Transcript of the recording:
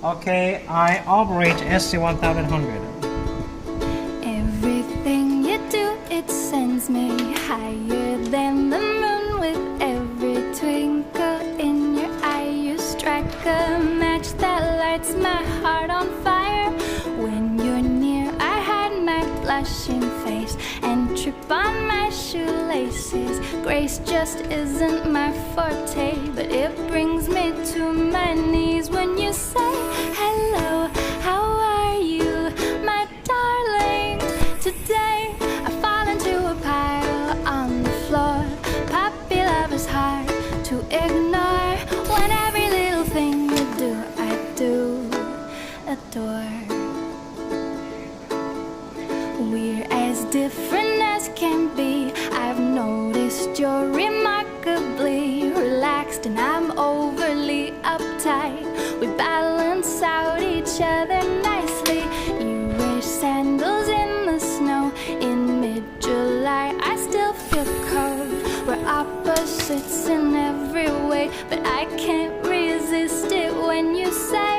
Okay, I operate SZ-1800. Everything you do, it sends me higher than the moon. With every twinkle in your eye, you strike a match that lights my heart on fire. When you're near, I hide my blushing face and trip on my shoelaces. Grace just isn't my forte, but it brings me to my knees when you say hello, how are you, my darling? Today I fall into a pile on the floor. Puppy love is hard to ignore. When every little thing you do, I do adore. We're as different as can be. I've noticed you're remarkably relaxed and I'm overly uptight. We balance out each other nicely. You wear sandals in the snow in mid-July. I still feel cold. We're opposites in every way, but I can't resist it when you say